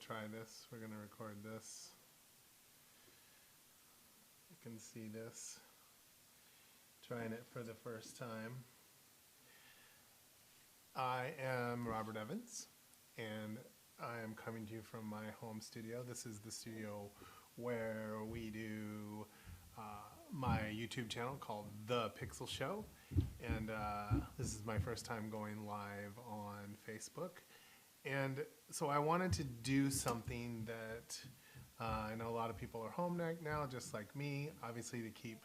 try this. We're going to record this. You can see this. Trying it for the first time. I am Robert Evans, and I am coming to you from my home studio. This is the studio where we do my YouTube channel called The Pixel Show, and this is my first time going live on Facebook. And so I wanted to do something that I know a lot of people are home right now, just like me, obviously to keep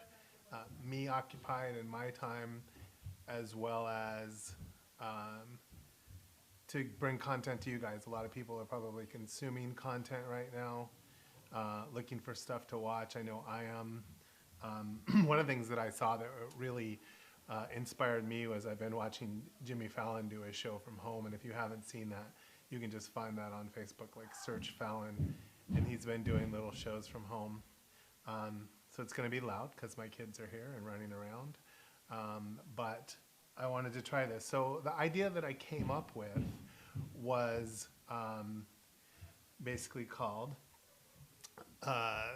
me occupied in my time, as well as to bring content to you guys. A lot of people are probably consuming content right now, looking for stuff to watch. I know I am. One of the things that I saw that really inspired me was I've been watching Jimmy Fallon do a show from home, and if you haven't seen that, you can just find that on Facebook, like search Fallon, and he's been doing little shows from home. So it's going to be loud because my kids are here and running around, but I wanted to try this. So the idea that I came up with was basically called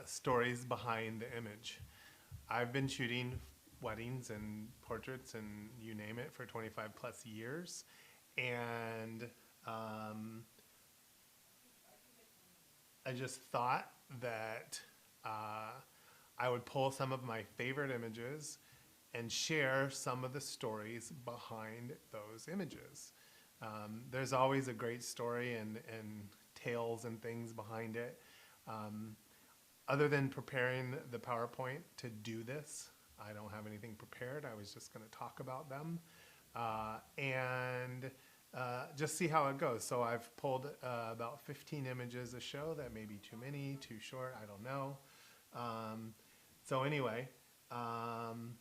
Stories Behind the Image. I've been shooting weddings and portraits and you name it for 25 plus years, and I just thought that I would pull some of my favorite images and share some of the stories behind those images. There's always a great story and tales and things behind it. Other than preparing the PowerPoint to do this, I don't have anything prepared. I was just going to talk about them and just see how it goes. So I've pulled about 15 images a show. That may be too many, too short, I don't know. So anyway, I'm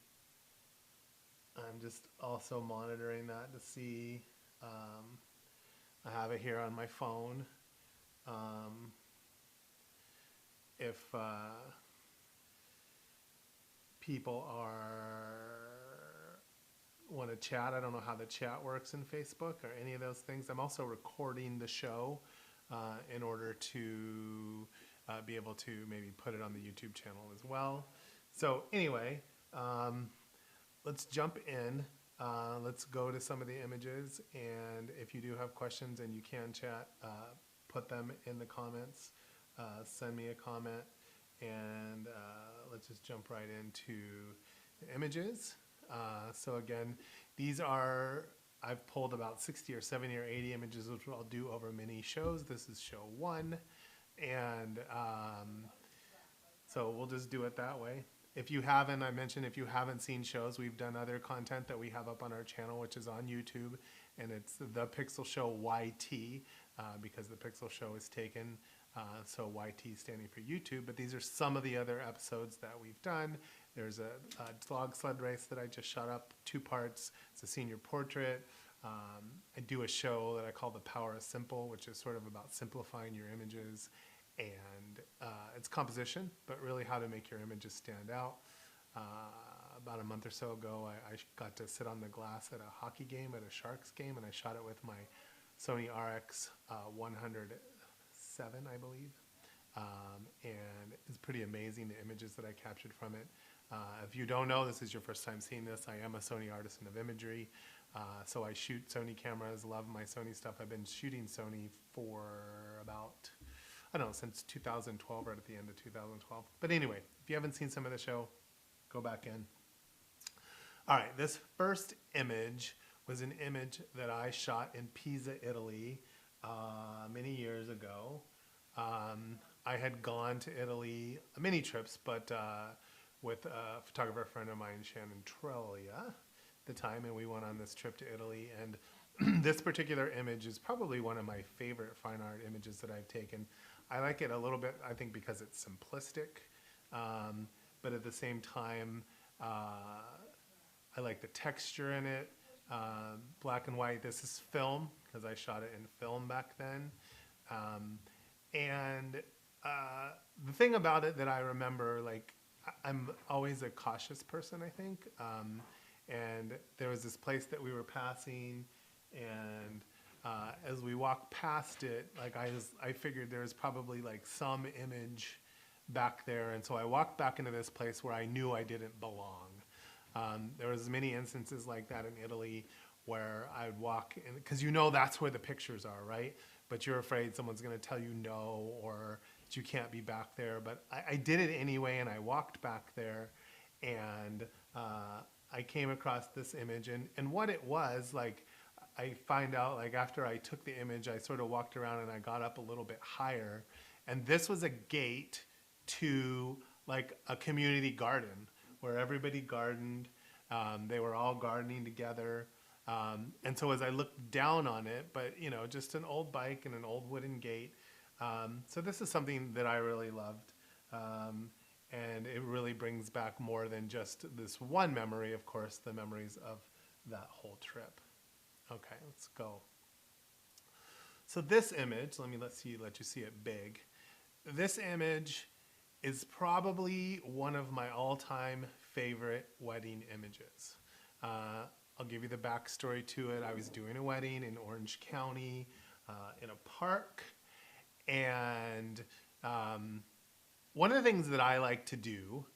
just also monitoring that to see. I have it here on my phone. If people want to chat, I don't know how the chat works in Facebook or any of those things. I'm also recording the show in order to be able to maybe put it on the YouTube channel as well. So anyway, let's jump in. Let's go to some of the images, and if you do have questions and you can chat, put them in the comments. Send me a comment, and let's just jump right into the images. So again, these are, I've pulled about 60 or 70 or 80 images, which I'll do over many shows. This is show 1, and so we'll just do it that way. If you haven't, I mentioned, if you haven't seen shows, we've done other content that we have up on our channel, which is on YouTube, and it's The Pixel Show YT, because The Pixel Show is taken, so YT standing for YouTube. But these are some of the other episodes that we've done. There's a log sled race that I just shot up, 2 parts. It's a senior portrait. I do a show that I call The Power of Simple, which is sort of about simplifying your images, and it's composition, but really how to make your images stand out. About a month or so ago, I got to sit on the glass at a hockey game, at a Sharks game, and I shot it with my Sony RX 107, I believe. And it's pretty amazing, the images that I captured from it. If you don't know, this is your first time seeing this, I am a Sony Artisan of Imagery. So I shoot Sony cameras, love my Sony stuff. I've been shooting Sony for about, I don't know, since 2012, right at the end of 2012. But anyway, if you haven't seen some of the show, go back in. All right, this first image was an image that I shot in Pisa, Italy, many years ago. I had gone to Italy, many trips, but with a photographer friend of mine, Shannon Trelia, at the time, and we went on this trip to Italy. And this particular image is probably one of my favorite fine art images that I've taken. I like it a little bit, I think, because it's simplistic, but at the same time, I like the texture in it. Black and white. This is film, because I shot it in film back then. And the thing about it that I remember, like, I'm always a cautious person, I think. And there was this place that we were passing, and as we walked past it, like I figured there was probably like some image back there, and so I walked back into this place where I knew I didn't belong. There was many instances like that in Italy where I'd walk in, because you know that's where the pictures are, right? But you're afraid someone's going to tell you no, or that you can't be back there. But I did it anyway, and I walked back there, and I came across this image, and what it was, like, I find out, like, after I took the image, I sort of walked around and I got up a little bit higher, and this was a gate to like a community garden where everybody gardened. They were all gardening together. And so as I looked down on it, but you know, just an old bike and an old wooden gate. So this is something that I really loved. And it really brings back more than just this one memory, of course, the memories of that whole trip. Okay, let's go. So this image, let you see it big. This image is probably one of my all-time favorite wedding images. I'll give you the backstory to it. I was doing a wedding in Orange County in a park, and one of the things that I like to do,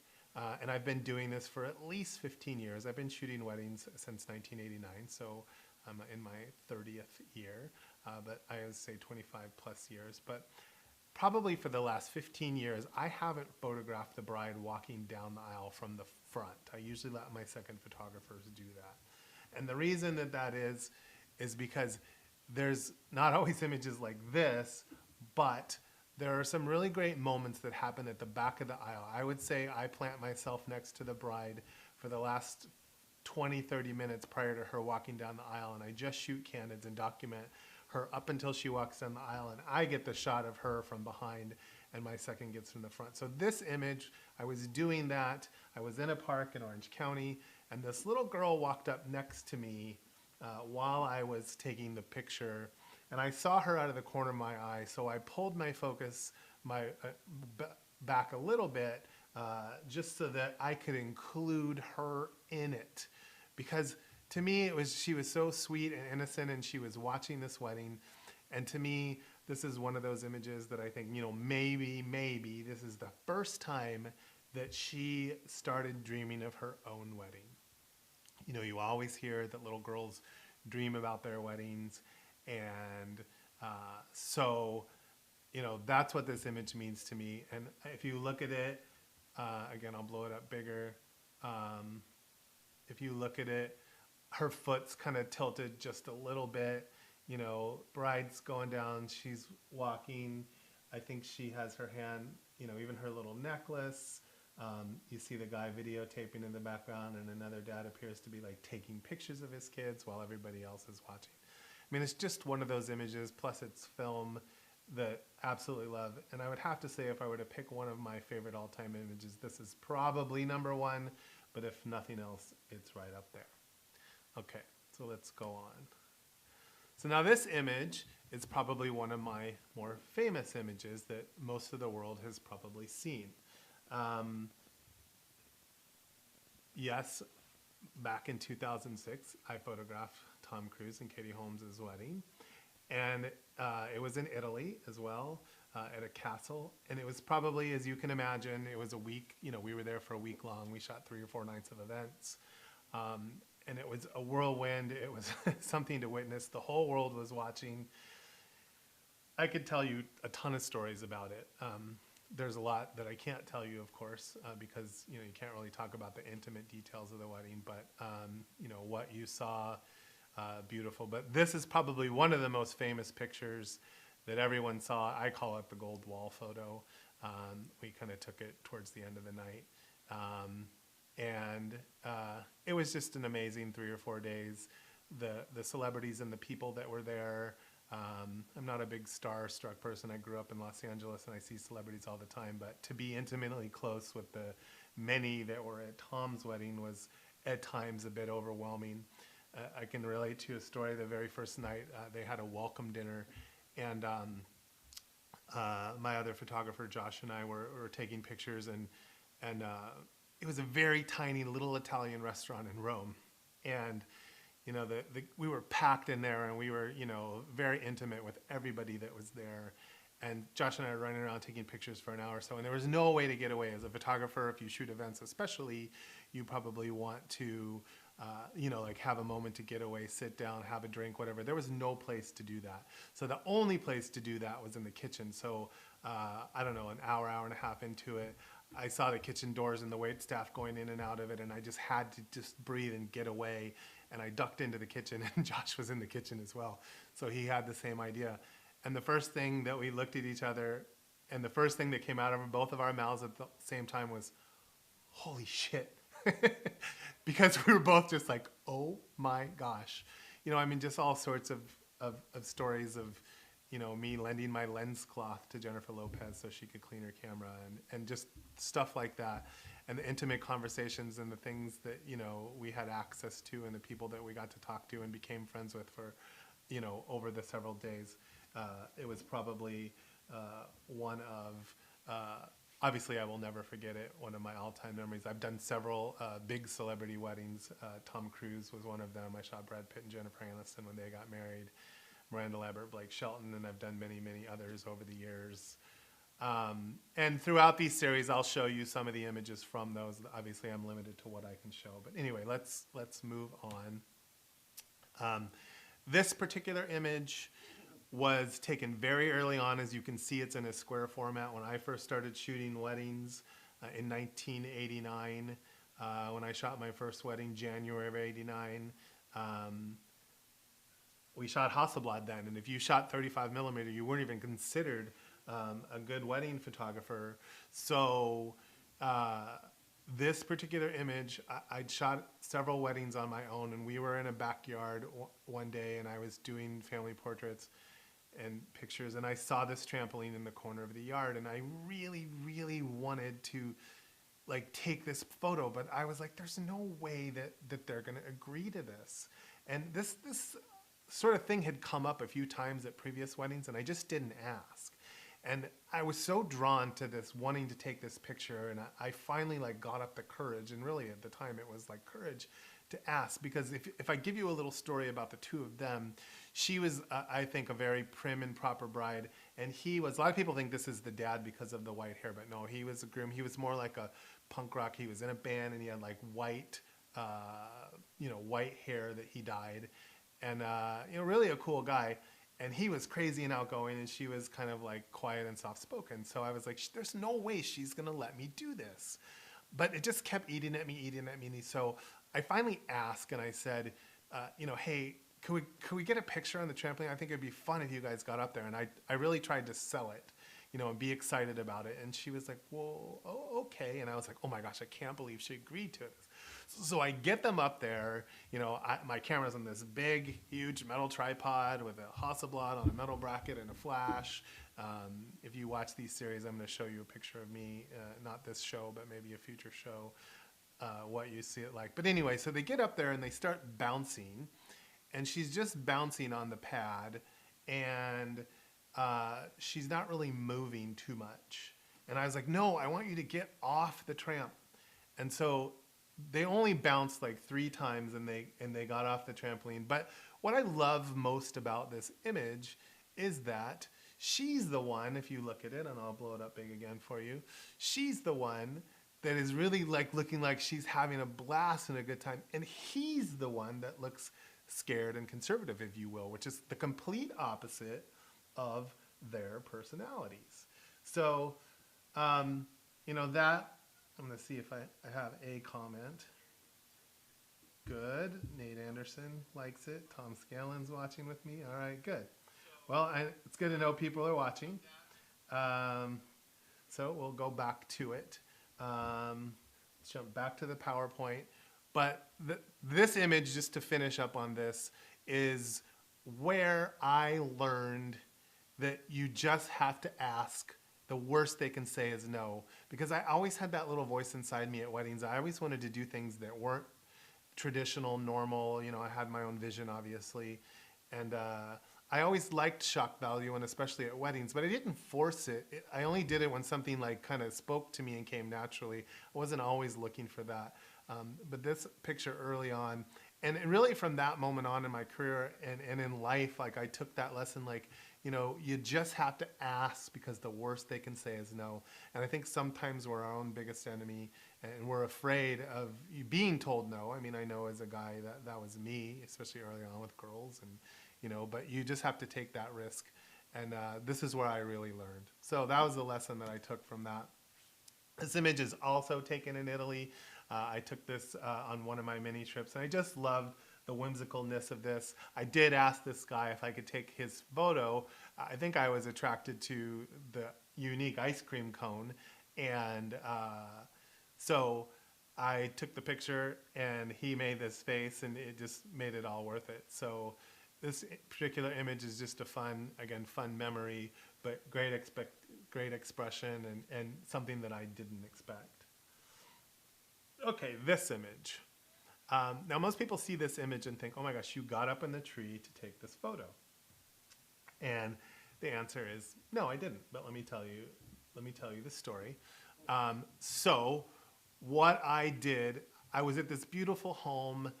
and I've been doing this for at least 15 years. I've been shooting weddings since 1989, so I'm in my 30th year, but I would say 25 plus years. But probably for the last 15 years, I haven't photographed the bride walking down the aisle from the front. I usually let my second photographers do that. And the reason that is because there's not always images like this, but there are some really great moments that happen at the back of the aisle. I would say I plant myself next to the bride for the last 20, 30 minutes prior to her walking down the aisle, and I just shoot candids and document her up until she walks down the aisle, and I get the shot of her from behind and my second gets from the front. So this image, I was doing that. I was in a park in Orange County, and this little girl walked up next to me while I was taking the picture, and I saw her out of the corner of my eye, so I pulled my focus back a little bit just so that I could include her in it. Because to me, she was so sweet and innocent, and she was watching this wedding. And to me, this is one of those images that I think, you know, maybe this is the first time that she started dreaming of her own wedding. You know, you always hear that little girls dream about their weddings. And so, you know, that's what this image means to me. And if you look at it, again, I'll blow it up bigger. If you look at it, her foot's kind of tilted just a little bit. You know, bride's going down, she's walking. I think she has her hand, you know, even her little necklace. You see the guy videotaping in the background, and another dad appears to be like taking pictures of his kids while everybody else is watching. I mean, it's just one of those images, plus it's film that I absolutely love. And I would have to say, if I were to pick one of my favorite all-time images, this is probably number one, but if nothing else, it's right up there. Okay, so let's go on. So now this image is probably one of my more famous images that most of the world has probably seen. Yes, back in 2006, I photographed Tom Cruise and Katie Holmes' wedding. And it was in Italy as well, at a castle. And it was probably, as you can imagine, it was a week, you know, we were there for a week long. We shot 3 or 4 nights of events. And it was a whirlwind. It was something to witness. The whole world was watching. I could tell you a ton of stories about it. There's a lot that I can't tell you, of course, because, you know, you can't really talk about the intimate details of the wedding, but, you know, what you saw, beautiful. But this is probably one of the most famous pictures that everyone saw. I call it the gold wall photo. We kind of took it towards the end of the night. And it was just an amazing 3 or 4 days. The celebrities and the people that were there. I'm not a big star-struck person. I grew up in Los Angeles, and I see celebrities all the time. But to be intimately close with the many that were at Tom's wedding was at times a bit overwhelming. I can relate to a story. The very first night, they had a welcome dinner, and my other photographer, Josh, and I were taking pictures, and it was a very tiny little Italian restaurant in Rome. And you know, we were packed in there, and we were, you know, very intimate with everybody that was there. And Josh and I were running around taking pictures for an hour or so, and there was no way to get away. As a photographer, if you shoot events especially, you probably want to, you know, like have a moment to get away, sit down, have a drink, whatever. There was no place to do that. So the only place to do that was in the kitchen. So I don't know, an hour, hour and a half into it, I saw the kitchen doors and the wait staff going in and out of it, and I just had to just breathe and get away. And I ducked into the kitchen, and Josh was in the kitchen as well. So he had the same idea. And the first thing that we looked at each other, and the first thing that came out of both of our mouths at the same time was, holy shit. Because we were both just like, oh my gosh. You know, I mean, just all sorts of stories of, you know, me lending my lens cloth to Jennifer Lopez so she could clean her camera, and just stuff like that. And the intimate conversations and the things that, you know, we had access to, and the people that we got to talk to and became friends with for, you know, over the several days. It was probably one of, obviously I will never forget it, one of my all-time memories. I've done several big celebrity weddings. Tom Cruise was one of them. I shot Brad Pitt and Jennifer Aniston when they got married. Miranda Lambert, Blake Shelton, and I've done many, many others over the years. And throughout these series, I'll show you some of the images from those. Obviously, I'm limited to what I can show. But anyway, let's move on. This particular image was taken very early on. As you can see, it's in a square format. When I first started shooting weddings in 1989, when I shot my first wedding, January of '89, we shot Hasselblad then. And if you shot 35 millimeter, you weren't even considered a good wedding photographer. So this particular image, I'd shot several weddings on my own, and we were in a backyard one day, and I was doing family portraits and pictures, and I saw this trampoline in the corner of the yard, and I really, really wanted to like take this photo, but I was like, there's no way that they're gonna agree to this. And this sort of thing had come up a few times at previous weddings, and I just didn't ask. And I was so drawn to this, wanting to take this picture, and I finally like got up the courage, and really at the time it was like courage to ask, because if I give you a little story about the two of them, she was, I think, a very prim and proper bride, and he was, a lot of people think this is the dad because of the white hair, but no, he was a groom. He was more like a punk rock. He was in a band, and he had like white, you know, white hair that he dyed, and, you know, really a cool guy. And he was crazy and outgoing, and she was kind of like quiet and soft-spoken. So I was like, there's no way she's gonna let me do this. But it just kept eating at me. So I finally asked, and I said, you know, hey, could we get a picture on the trampoline? I think it'd be fun if you guys got up there. And I really tried to sell it, you know, and be excited about it. And she was like, well, oh, okay. And I was like, oh my gosh, I can't believe she agreed to it. So I get them up there, you know, my camera's on this big, huge metal tripod with a Hasselblad on a metal bracket and a flash. If you watch these series, I'm going to show you a picture of me, not this show, but maybe a future show, what you see it like. But anyway, so they get up there and they start bouncing, and she's just bouncing on the pad, and she's not really moving too much. And I was like, no, I want you to get off the tramp. And so they only bounced like 3 times, and they got off the trampoline. But what I love most about this image is that she's the one, if you look at it, and I'll blow it up big again for you, she's the one that is really like looking like she's having a blast and a good time. And he's the one that looks scared and conservative, if you will, which is the complete opposite of their personalities. So, you know, that, I'm going to see if I have a comment. Good. Nate Anderson likes it. Tom Scalen's watching with me. All right, good. Well, it's good to know people are watching. So we'll go back to it. Let's jump back to the PowerPoint. But this image, just to finish up on this, is where I learned that you just have to ask. The worst they can say is no, because I always had that little voice inside me at weddings. I always wanted to do things that weren't traditional, normal. You know, I had my own vision, obviously, and I always liked shock value, and especially at weddings, but I didn't force it. I only did it when something like kind of spoke to me and came naturally. I wasn't always looking for that. But this picture early on, And really from that moment on in my career and in life, like I took that lesson, like, you know, you just have to ask because the worst they can say is no. And I think sometimes we're our own biggest enemy and we're afraid of being told no. I mean, I know as a guy that was me, especially early on with girls and, you know, but you just have to take that risk. And this is where I really learned. So that was the lesson that I took from that. This image is also taken in Italy. I took this on one of my mini trips, and I just loved the whimsicalness of this. I did ask this guy if I could take his photo. I think I was attracted to the unique ice cream cone, and so I took the picture, and he made this face, and it just made it all worth it. So this particular image is just a fun memory, but great expression and something that I didn't expect. Okay, this image. Now most people see this image and think, oh my gosh, you got up in the tree to take this photo. And the answer is, no, I didn't, but let me tell you the story. So what I did, I was at this beautiful home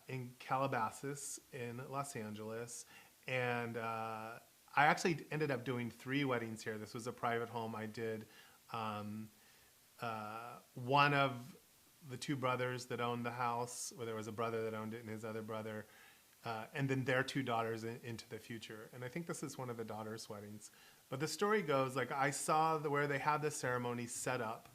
in Calabasas in Los Angeles, and I actually ended up doing 3 weddings here. This was a private home. I did one of the 2 brothers that owned the house, or there was a brother that owned it and his other brother, and then their 2 daughters into the future. And I think this is one of the daughters' weddings. But the story goes, like, I saw where they had the ceremony set up,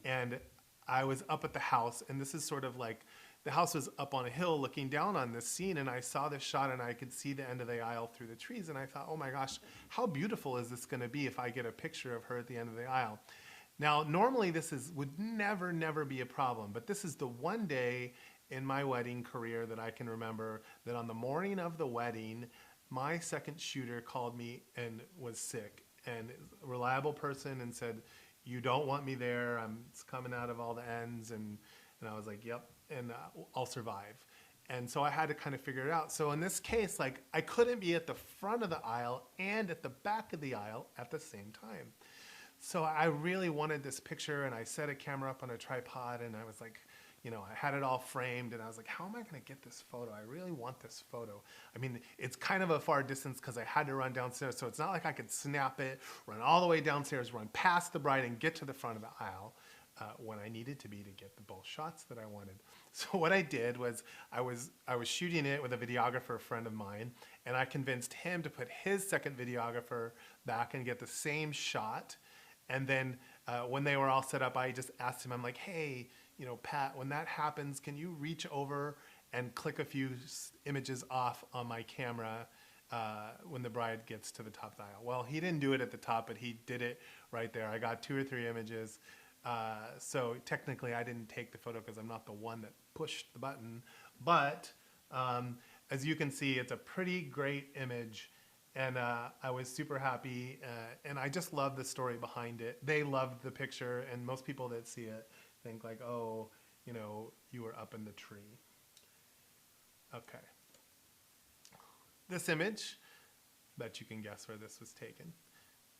and I was up at the house, and this is sort of like, the house was up on a hill looking down on this scene, and I saw this shot, and I could see the end of the aisle through the trees, and I thought, oh my gosh, how beautiful is this gonna be if I get a picture of her at the end of the aisle? Now, normally would never be a problem, but this is the one day in my wedding career that I can remember that on the morning of the wedding, my second shooter called me and was sick, and a reliable person, and said, you don't want me there, I'm coming out of all the ends, and I was like, yep, and I'll survive. And so I had to kind of figure it out. So in this case, like, I couldn't be at the front of the aisle and at the back of the aisle at the same time. So I really wanted this picture, and I set a camera up on a tripod, and I was like, you know, I had it all framed, and I was like, how am I gonna get this photo? I really want this photo. I mean, it's kind of a far distance because I had to run downstairs, so it's not like I could snap it, run all the way downstairs, run past the bride, and get to the front of the aisle when I needed to be to get the both shots that I wanted. So what I did was I was shooting it with a videographer friend of mine, and I convinced him to put his second videographer back and get the same shot. And then when they were all set up, I just asked him, I'm like, hey, you know, Pat, when that happens, can you reach over and click a few images off on my camera when the bride gets to the top of the aisle? Well, he didn't do it at the top, but he did it right there. I got 2 or 3 images. So technically I didn't take the photo because I'm not the one that pushed the button. But as you can see, it's a pretty great image. And I was super happy, and I just love the story behind it. They loved the picture, and most people that see it think like, oh, you know, you were up in the tree. Okay. This image, bet you can guess where this was taken,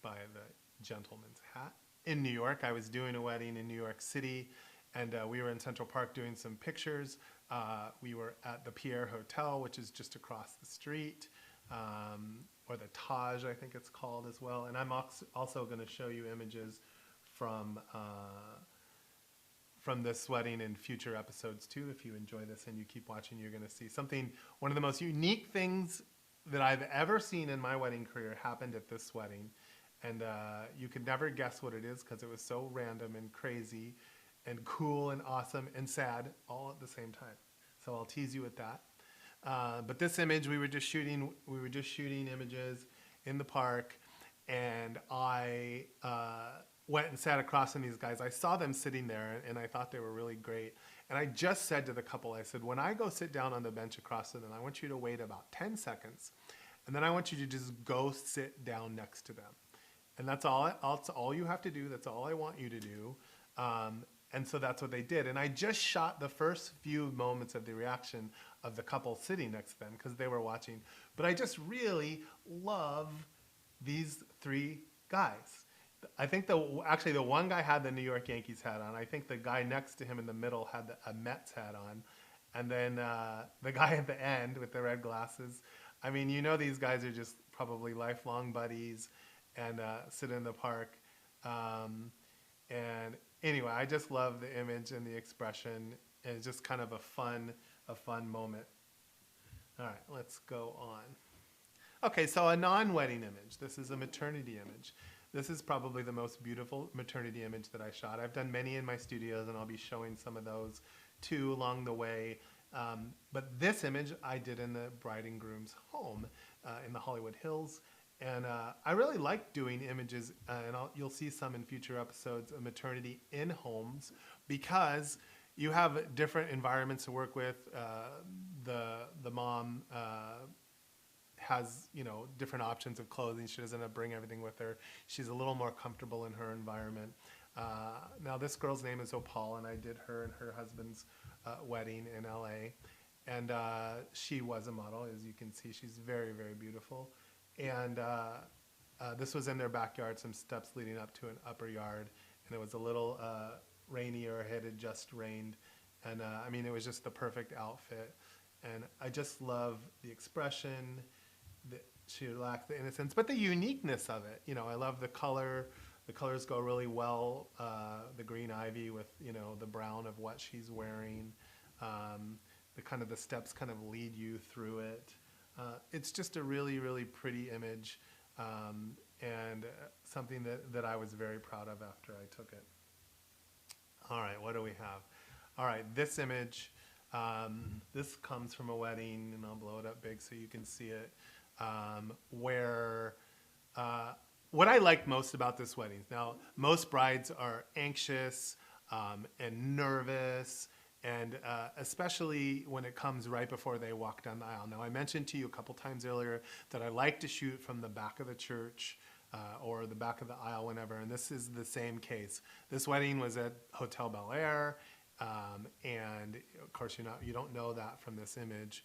by the gentleman's hat. In New York, I was doing a wedding in New York City, and we were in Central Park doing some pictures. We were at the Pierre Hotel, which is just across the street. Or the Taj, I think it's called as well. And I'm also going to show you images from this wedding in future episodes too. If you enjoy this and you keep watching, you're going to see something. One of the most unique things that I've ever seen in my wedding career happened at this wedding. And you could never guess what it is because it was so random and crazy and cool and awesome and sad all at the same time. So I'll tease you with that. But this image, we were just shooting images in the park, and I went and sat across from these guys. I saw them sitting there, and I thought they were really great. And I just said to the couple, I said, when I go sit down on the bench across from them, I want you to wait about 10 seconds, and then I want you to just go sit down next to them. And that's all you have to do. That's all I want you to do. And so that's what they did. And I just shot the first few moments of the reaction of the couple sitting next to them because they were watching. But I just really love these 3 guys. I think actually the one guy had the New York Yankees hat on. I think the guy next to him in the middle had a Mets hat on. And then the guy at the end with the red glasses. I mean, you know, these guys are just probably lifelong buddies and sit in the park. Um, and anyway, I just love the image and the expression. And it's just kind of a fun moment. All right, let's go on. Okay, so a non-wedding image. This is a maternity image. This is probably the most beautiful maternity image that I shot. I've done many in my studios, and I'll be showing some of those too along the way. But this image I did in the bride and groom's home in the Hollywood Hills. And I really like doing images, and you'll see some in future episodes of maternity in homes, because you have different environments to work with. The mom has, you know, different options of clothing. She doesn't have to bring everything with her. She's a little more comfortable in her environment. Now this girl's name is Opal, and I did her and her husband's wedding in LA. And she was a model, as you can see. She's very, very beautiful. And this was in their backyard, some steps leading up to an upper yard. And it was a little rainy, or it had just rained. And I mean, it was just the perfect outfit. And I just love the expression. She lacked the innocence, but the uniqueness of it. You know, I love the color. The colors go really well. The green ivy with, you know, the brown of what she's wearing. The steps kind of lead you through it. It's just a really, really pretty image, and something that I was very proud of after I took it. All right, what do we have? All right, this image, this comes from a wedding, and I'll blow it up big so you can see it, where what I liked most about this wedding. Now, most brides are anxious and nervous, and especially when it comes right before they walk down the aisle. Now, I mentioned to you a couple times earlier that I like to shoot from the back of the church or the back of the aisle whenever, and this is the same case. This wedding was at Hotel Bel Air, and of course you don't know that from this image.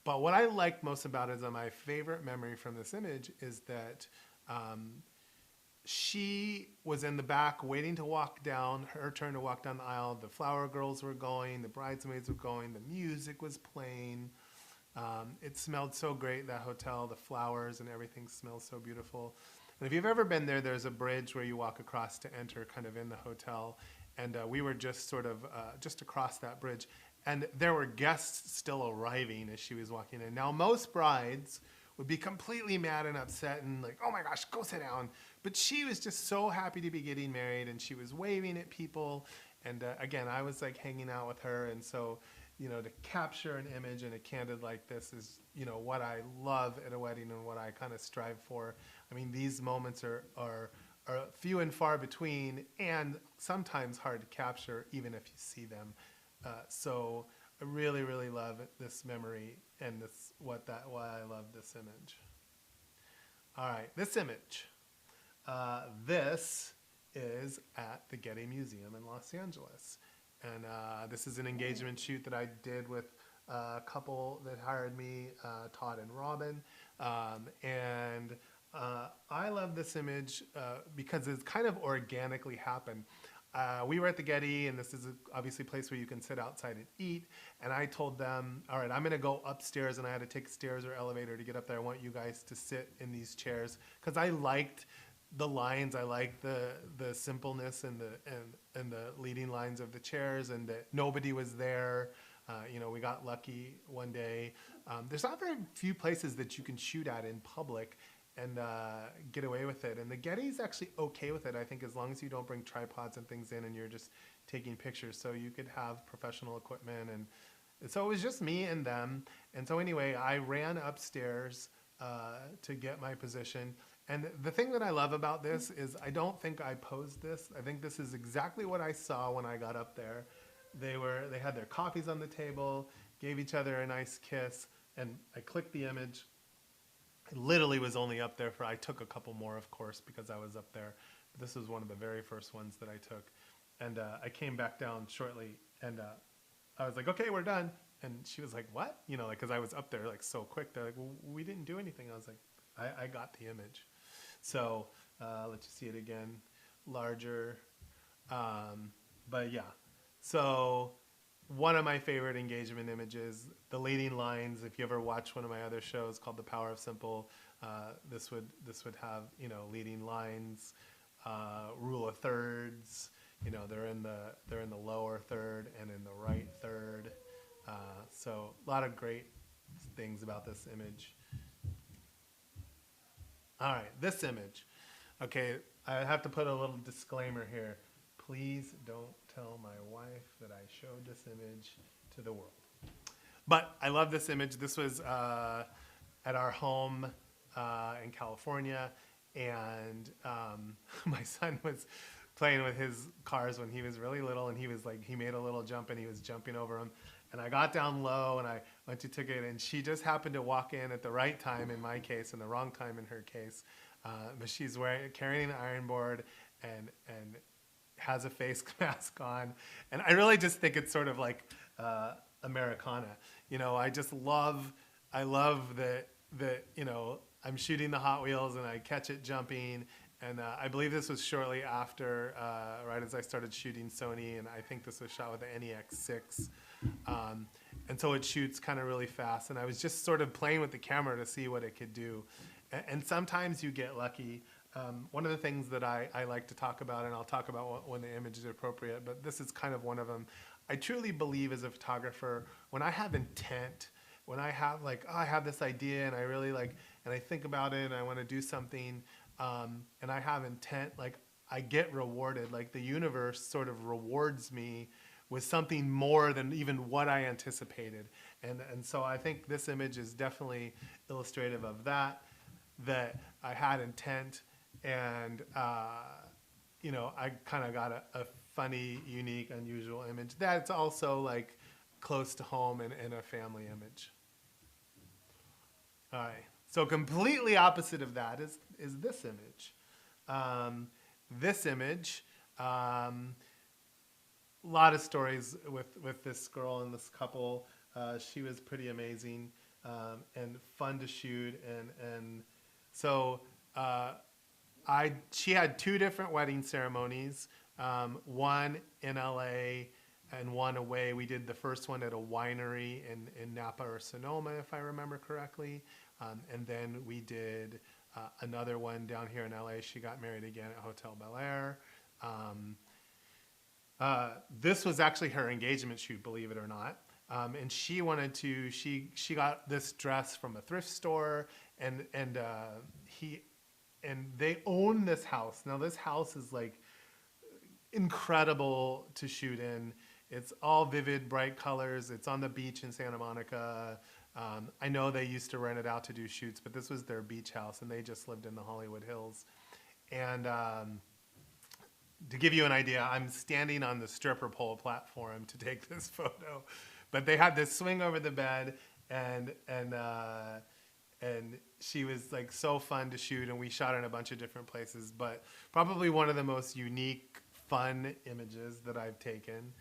But what I like most about it is my favorite memory from this image is that she was in the back waiting to walk down, her turn to walk down the aisle. The flower girls were going, the bridesmaids were going, the music was playing. It smelled so great, that hotel, the flowers and everything smells so beautiful. And if you've ever been there, there's a bridge where you walk across to enter kind of in the hotel. And we were just sort of just across that bridge. And there were guests still arriving as she was walking in. Now, most brides would be completely mad and upset and like, oh my gosh, go sit down. But she was just so happy to be getting married, and she was waving at people. And again, I was like hanging out with her. And so, you know, to capture an image in a candid like this is, you know, what I love at a wedding and what I kind of strive for. I mean, these moments are few and far between, and sometimes hard to capture even if you see them. So I really, really love this memory, and why I love this image. All right, this image. This is at the Getty Museum in Los Angeles. And this is an engagement shoot that I did with a couple that hired me, Todd and Robin. And I love this image because it's kind of organically happened. We were at the Getty, and this is obviously a place where you can sit outside and eat. And I told them, all right, I'm going to go upstairs, and I had to take stairs or elevator to get up there. I want you guys to sit in these chairs, because I liked the lines. I liked the simpleness and the leading lines of the chairs, and that nobody was there. You know, we got lucky one day. There's not very few places that you can shoot at in public and get away with it. And the Getty's actually okay with it, I think, as long as you don't bring tripods and things in and you're just taking pictures. So you could have professional equipment. And so it was just me and them. And so anyway, I ran upstairs to get my position. And the thing that I love about this is I don't think I posed this. I think this is exactly what I saw when I got up there. They had their coffees on the table, gave each other a nice kiss, and I clicked the image. I literally was only up there I took a couple more, of course, because I was up there. But this was one of the very first ones that I took. And I came back down shortly, and I was like, okay, we're done. And she was like, what? You know, like, because I was up there like so quick. They're like, well, we didn't do anything. I was like, I got the image. So let you see it again, larger. But yeah, so one of my favorite engagement images, the leading lines. If you ever watch one of my other shows called The Power of Simple, this would have, leading lines, rule of thirds. They're in the lower third and in the right third. So a lot of great things about this image. All right, this image. Okay, I have to put a little disclaimer here. Please don't tell my wife that I showed this image to the world. But I love this image. This was at our home in California, and my son was playing with his cars when he was really little, and he made a little jump and he was jumping over them. And I got down low and I went to take it, and she just happened to walk in at the right time in my case and the wrong time in her case. But she's carrying an iron board and has a face mask on, and I really just think it's sort of like Americana. I love that I'm shooting the Hot Wheels and I catch it jumping. And I believe this was shortly after, right as I started shooting Sony, and I think this was shot with the NEX6. And so it shoots kind of really fast. And I was just sort of playing with the camera to see what it could do. And sometimes you get lucky. One of the things that I like to talk about, and I'll talk about when the image is appropriate, but this is kind of one of them. I truly believe as a photographer, when I have intent, when I have I have this idea and I really and I think about it and I want to do something, and I have intent, I get rewarded. The universe sort of rewards me with something more than even what I anticipated. And so I think this image is definitely illustrative of that I had intent, and I kind of got a funny, unique, unusual image that's also close to home and a family image. All right. So completely opposite of that is this image. This image, a lot of stories with this girl and this couple. She was pretty amazing and fun to shoot. And so she had two different wedding ceremonies, one in LA and one away. We did the first one at a winery in Napa or Sonoma, if I remember correctly. And then we did another one down here in LA. She got married again at Hotel Bel Air. This was actually her engagement shoot, believe it or not. And she wanted to, she got this dress from a thrift store, and they own this house. Now this house is incredible to shoot in. It's all vivid, bright colors. It's on the beach in Santa Monica. I know they used to rent it out to do shoots, but this was their beach house, and they just lived in the Hollywood Hills. And to give you an idea, I'm standing on the stripper pole platform to take this photo. But they had this swing over the bed, and she was so fun to shoot, and we shot in a bunch of different places. But probably one of the most unique, fun images that I've taken.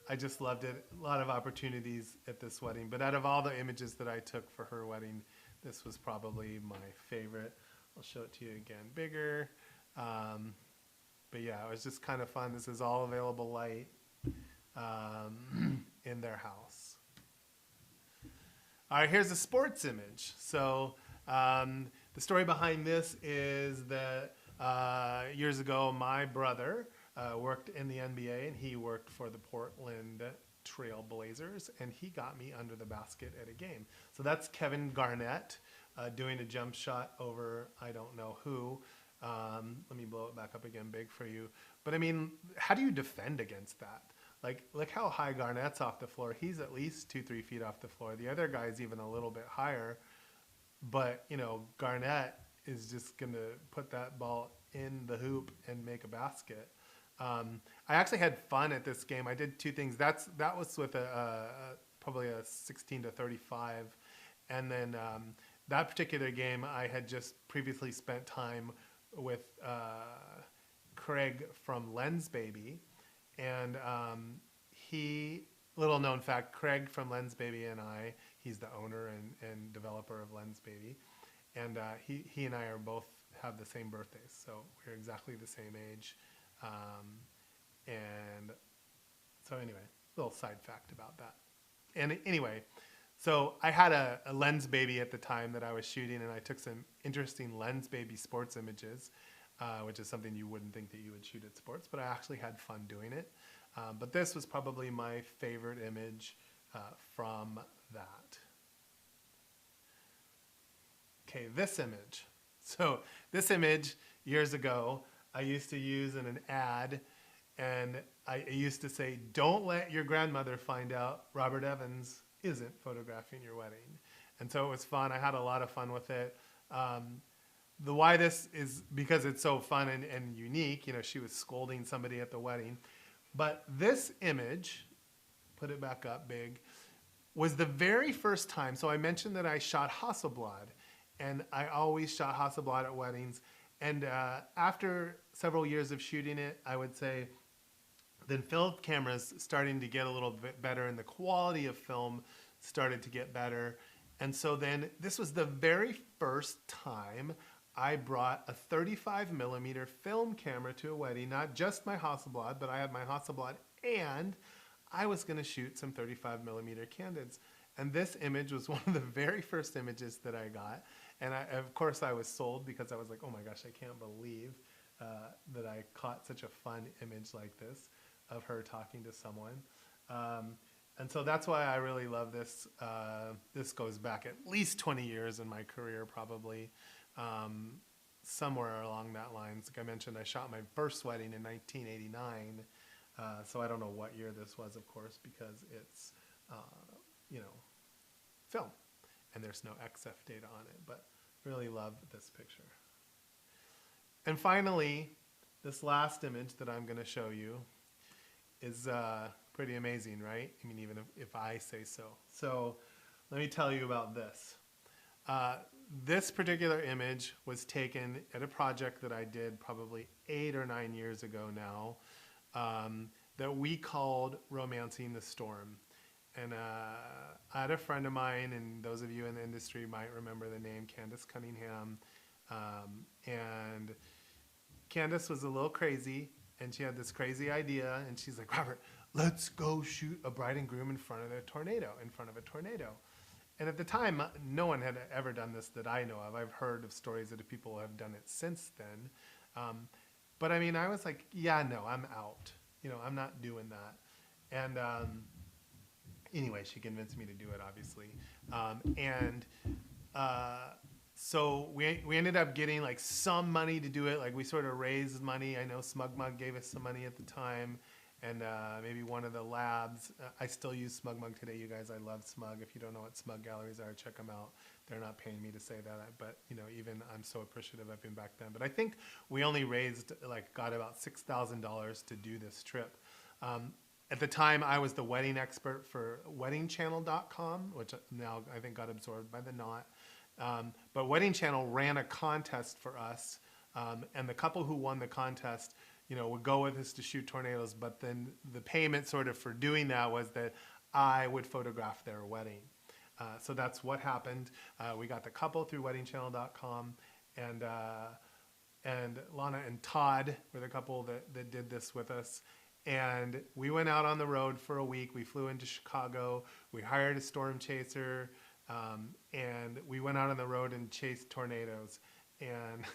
I just loved it. A lot of opportunities at this wedding. But out of all the images that I took for her wedding, this was probably my favorite. I'll show it to you again bigger. But yeah, it was just kind of fun. This is all available light in their house. All right, here's a sports image. So the story behind this is that years ago, my brother worked in the NBA, and he worked for the Portland Trail Blazers, and he got me under the basket at a game. So that's Kevin Garnett doing a jump shot over I don't know who. Let me blow it back up again big for you. But I mean, how do you defend against that? Look how high Garnett's off the floor. He's at least 2-3 feet off the floor. The other guy's even a little bit higher. But, Garnett is just going to put that ball in the hoop and make a basket. I actually had fun at this game. I did two things. That was with probably a 16-35. And then that particular game, I had just previously spent time with Craig from Lens Baby. And little known fact, Craig from Lens Baby and he's the owner and developer of Lens Baby. And he and I both have the same birthdays, so we're exactly the same age. And so anyway, little side fact about that. And anyway, so I had a lens baby at the time that I was shooting, and I took some interesting lens baby sports images, which is something you wouldn't think that you would shoot at sports, but I actually had fun doing it. But this was probably my favorite image from that. Okay, this image. So this image, years ago, I used to use in an ad, and I used to say, don't let your grandmother find out Robert Evans isn't photographing your wedding. And so it was fun. I had a lot of fun with it. The why this is because it's so fun and unique. You know, she was scolding somebody at the wedding. But this image, put it back up big, was the very first time. So I mentioned that I shot Hasselblad, and I always shot Hasselblad at weddings. And after several years of shooting it, I would say, then film cameras starting to get a little bit better, and the quality of film started to get better. And so then this was the very first time I brought a 35 millimeter film camera to a wedding, not just my Hasselblad, but I had my Hasselblad, and I was gonna shoot some 35 millimeter candids. And this image was one of the very first images that I got. And of course I was sold, because I was like, oh my gosh, I can't believe that I caught such a fun image like this of her talking to someone. And so that's why I really love this. This goes back at least 20 years in my career, probably. Somewhere along that lines. Like I mentioned, I shot my first wedding in 1989. So I don't know what year this was, of course, because it's, you know, film. And there's no XF data on it. But really love this picture. And finally, this last image that I'm going to show you is pretty amazing, right? I mean, even if I say so. So let me tell you about this. This particular image was taken at a project that I did probably 8 or 9 years ago now, that we called Romancing the Storm. And I had a friend of mine, and those of you in the industry might remember the name Candace Cunningham. And Candace was a little crazy, and she had this crazy idea, and she's like, Robert, let's go shoot a bride and groom in front of a tornado. And at the time, no one had ever done this that I know of. I've heard of stories that people have done it since then. But I mean, I was like, yeah, no, I'm out. You know, I'm not doing that. And anyway, she convinced me to do it, obviously. So we ended up getting like some money to do it. Like we sort of raised money. I know Smug Mug gave us some money at the time, and maybe one of the labs. I still use Smug Mug today, you guys. I love Smug. If you don't know what Smug galleries are, check them out. They're not paying me to say that, but you know, even I'm so appreciative of him back then. But I think we only raised got about $6,000 to do this trip. At the time, I was the wedding expert for weddingchannel.com, which now I think got absorbed by the Knot. But Wedding Channel ran a contest for us, and the couple who won the contest, you know, would go with us to shoot tornadoes, but then the payment sort of for doing that was that I would photograph their wedding. So that's what happened. We got the couple through weddingchannel.com, and Lana and Todd were the couple that did this with us. And we went out on the road for a week. We flew into Chicago. We hired a storm chaser. And we went out on the road and chased tornadoes. And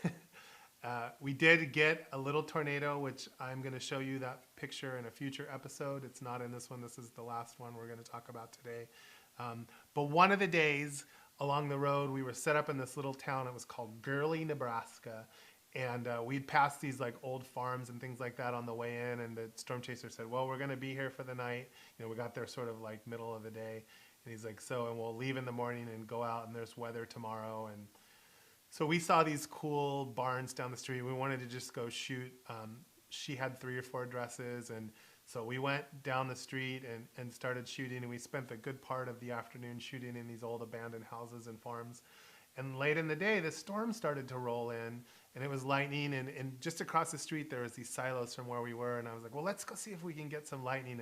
we did get a little tornado, which I'm going to show you that picture in a future episode. It's not in this one. This is the last one we're going to talk about today. But one of the days along the road, we were set up in this little town. It was called Gurley, Nebraska. And we'd passed these like old farms and things like that on the way in. And the storm chaser said, well, we're going to be here for the night. You know, we got there sort of like middle of the day. And he's like, and we'll leave in the morning and go out, and there's weather tomorrow. And so we saw these cool barns down the street. We wanted to just go shoot. She had 3 or 4 dresses. And so we went down the street and started shooting. And we spent a good part of the afternoon shooting in these old abandoned houses and farms. And late in the day, the storm started to roll in, and it was lightning. And just across the street, there was these silos from where we were. And I was like, well, let's go see if we can get some lightning.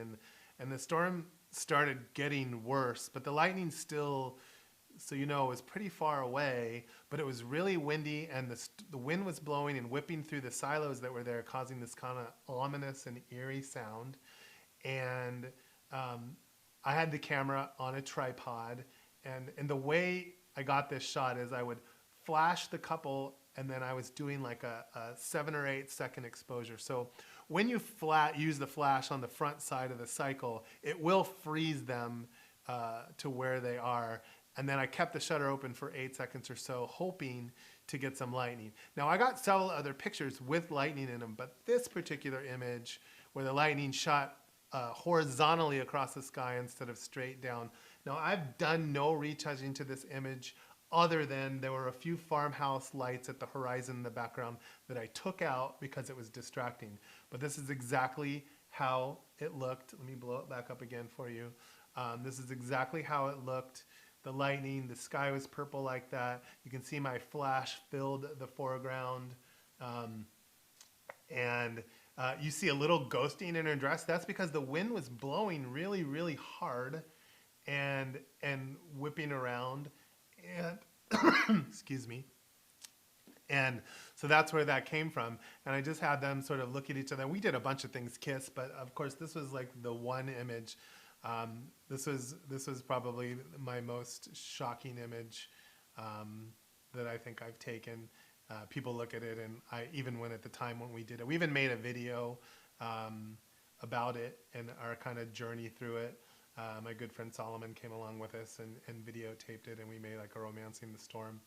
And the storm started getting worse, but the lightning still so you know it was pretty far away, but it was really windy, and the wind was blowing and whipping through the silos that were there, causing this kind of ominous and eerie sound. And I had the camera on a tripod, and the way I got this shot is I would flash the couple, and then I was doing like a 7 or 8 second exposure. So when you use the flash on the front side of the cycle, it will freeze them to where they are. And then I kept the shutter open for 8 seconds or so, hoping to get some lightning. Now I got several other pictures with lightning in them, but this particular image where the lightning shot horizontally across the sky instead of straight down. Now I've done no retouching to this image other than there were a few farmhouse lights at the horizon in the background that I took out because it was distracting. But this is exactly how it looked. Let me blow it back up again for you. This is exactly how it looked. The lightning, the sky was purple like that. You can see my flash filled the foreground. You see a little ghosting in her dress. That's because the wind was blowing really, really hard and whipping around. And excuse me. And so that's where that came from. And I just had them sort of look at each other. We did a bunch of things kiss, but of course this was like the one image. This was probably my most shocking image that I think I've taken. People look at it, and even when at the time when we did it, we even made a video about it and our kind of journey through it. My good friend Solomon came along with us and videotaped it, and we made like a Romancing the Storm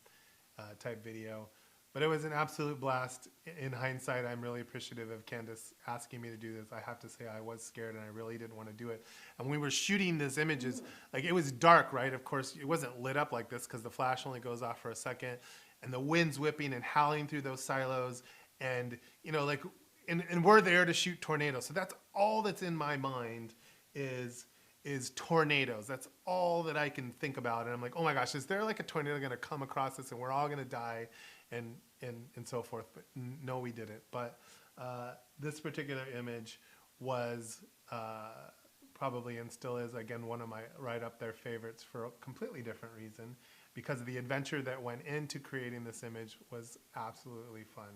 type video. But it was an absolute blast. In hindsight, I'm really appreciative of Candace asking me to do this. I have to say I was scared, and I really didn't want to do it. And when we were shooting these images, like it was dark, right? Of course, it wasn't lit up like this because the flash only goes off for a second. And the wind's whipping and howling through those silos. And, you know, like, and we're there to shoot tornadoes. So that's all that's in my mind is tornadoes. That's all that I can think about. And I'm like, oh my gosh, is there like a tornado going to come across us and we're all going to die and so forth? But no, we didn't. But this particular image was probably, and still is, again, one of my right up there favorites for a completely different reason, because of the adventure that went into creating this image was absolutely fun.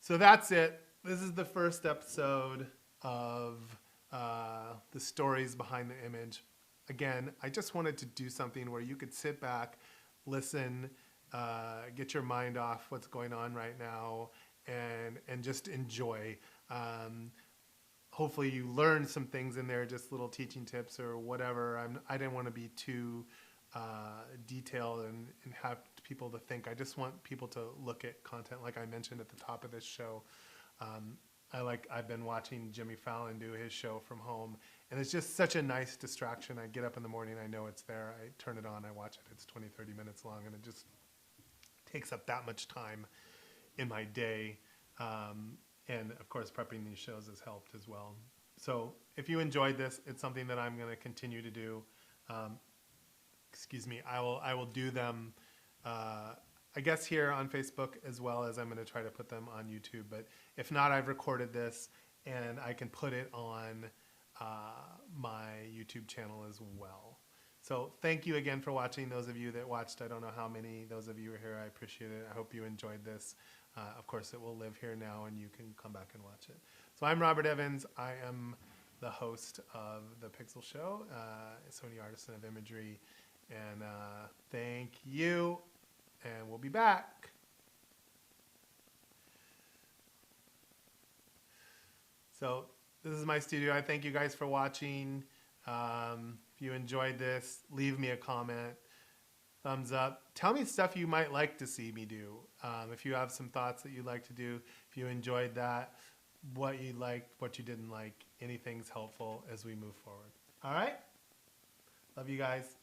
So that's it. This is the first episode of the stories behind the image. Again, I just wanted to do something where you could sit back, listen, get your mind off what's going on right now, and just enjoy. Hopefully you learned some things in there, just little teaching tips or whatever. I didn't want to be too detailed and have people to think. I just want people to look at content like I mentioned at the top of this show. I've been watching Jimmy Fallon do his show from home, and it's just such a nice distraction. I get up in the morning, I know it's there, I turn it on, I watch it. It's 20-30 minutes long, and it just takes up that much time in my day. And of course prepping these shows has helped as well. So if you enjoyed this, it's something that I'm going to continue to do. Excuse me, I will do them, I guess, here on Facebook, as well as I'm going to try to put them on YouTube. But if not, I've recorded this and I can put it on my YouTube channel as well. So thank you again for watching. Those of you that watched, I don't know how many, those of you who are here, I appreciate it. I hope you enjoyed this. Of course, it will live here now and you can come back and watch it. So I'm Robert Evans. I am the host of The Pixel Show, Sony Artisan of Imagery. And thank you, and we'll be back. So this is my studio. I thank you guys for watching. If you enjoyed this, leave me a comment, thumbs up. Tell me stuff you might like to see me do. If you have some thoughts that you'd like to do, if you enjoyed that, what you liked, what you didn't like, anything's helpful as we move forward. All right? Love you guys.